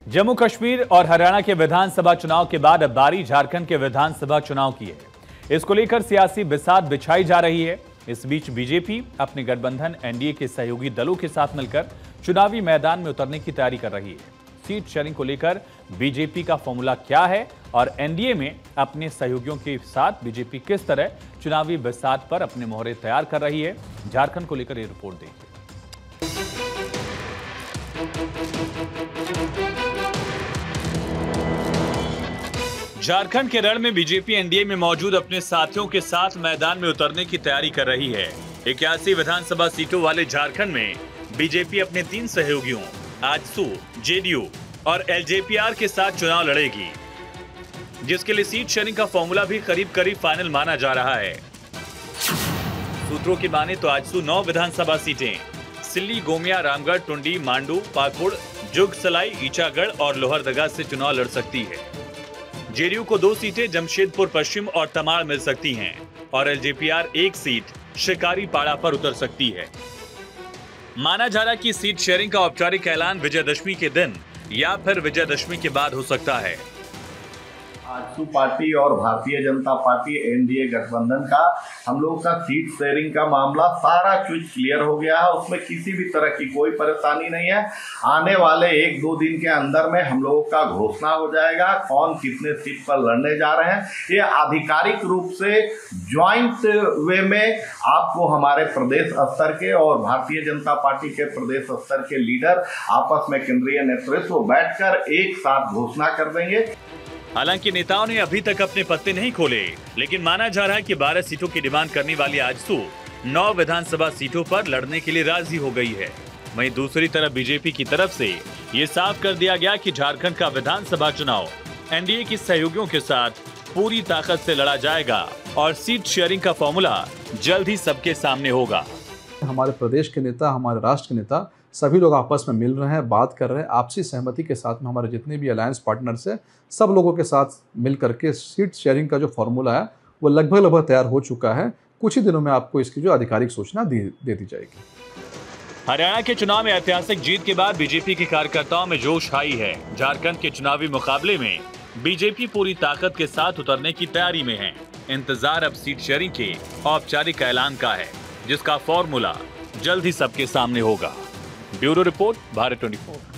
जम्मू कश्मीर और हरियाणा के विधानसभा चुनाव के बाद अब बारी झारखंड के विधानसभा चुनाव की है। इसको लेकर सियासी बिसात बिछाई जा रही है। इस बीच बीजेपी अपने गठबंधन एनडीए के सहयोगी दलों के साथ मिलकर चुनावी मैदान में उतरने की तैयारी कर रही है। सीट शेयरिंग को लेकर बीजेपी का फॉर्मूला क्या है और एनडीए में अपने सहयोगियों के साथ बीजेपी किस तरह चुनावी बिसात पर अपने मोहरे तैयार कर रही है, झारखंड को लेकर यह रिपोर्ट देखिए। झारखंड के रण में बीजेपी एनडीए में मौजूद अपने साथियों के साथ मैदान में उतरने की तैयारी कर रही है। 81 विधानसभा सीटों वाले झारखंड में बीजेपी अपने 3 सहयोगियों आजसू, जेडीयू और एलजेपीआर के साथ चुनाव लड़ेगी, जिसके लिए सीट शेयरिंग का फॉर्मूला भी करीब करीब फाइनल माना जा रहा है। सूत्रों की माने तो आजसू 9 विधानसभा सीटें सिल्ली, गोमिया, रामगढ़, टुंडी, मांडू, पाकुड़, जुगसलाई, ईचागढ़ और लोहरदगा से चुनाव लड़ सकती है। जेडीयू को 2 सीटें जमशेदपुर पश्चिम और तमाड़ मिल सकती हैं और एलजेपीआर 1 सीट शिकारीपाड़ा पर उतर सकती है। माना जा रहा है कि सीट शेयरिंग का औपचारिक ऐलान विजयदशमी के दिन या फिर विजयदशमी के बाद हो सकता है। आजसू पार्टी और भारतीय जनता पार्टी एनडीए गठबंधन का हम लोगों का सीट शेयरिंग का मामला सारा चीज क्लियर हो गया है। उसमें किसी भी तरह की कोई परेशानी नहीं है। आने वाले 1-2 दिन के अंदर में हम लोगों का घोषणा हो जाएगा कौन कितने सीट पर लड़ने जा रहे हैं। ये आधिकारिक रूप से ज्वाइंट वे में आपको हमारे प्रदेश स्तर के और भारतीय जनता पार्टी के प्रदेश स्तर के लीडर आपस में केंद्रीय नेतृत्व बैठकर एक साथ घोषणा कर देंगे। हालांकि नेताओं ने अभी तक अपने पत्ते नहीं खोले, लेकिन माना जा रहा है कि 12 सीटों की डिमांड करने वाली आजसू 9 विधानसभा सीटों पर लड़ने के लिए राजी हो गई है। वहीं दूसरी तरफ बीजेपी की तरफ से ये साफ कर दिया गया कि झारखंड का विधानसभा चुनाव एनडीए की सहयोगियों के साथ पूरी ताकत से लड़ा जाएगा और सीट शेयरिंग का फॉर्मूला जल्द ही सबके सामने होगा। हमारे प्रदेश के नेता, हमारे राष्ट्र के नेता सभी लोग आपस में मिल रहे हैं, बात कर रहे हैं। आपसी सहमति के साथ में हमारे जितने भी अलायंस पार्टनर्स हैं, सब लोगों के साथ मिल करके सीट शेयरिंग का जो फॉर्मूला है वो लगभग तैयार हो चुका है। कुछ ही दिनों में आपको इसकी जो आधिकारिक सूचना दे दी जाएगी। हरियाणा के चुनाव में ऐतिहासिक जीत के बाद बीजेपी के कार्यकर्ताओं में जोश आई है। झारखंड के चुनावी मुकाबले में बीजेपी पूरी ताकत के साथ उतरने की तैयारी में है। इंतजार अब सीट शेयरिंग के औपचारिक ऐलान का है, जिसका फॉर्मूला जल्द ही सबके सामने होगा। Bureau report, Bharat 24।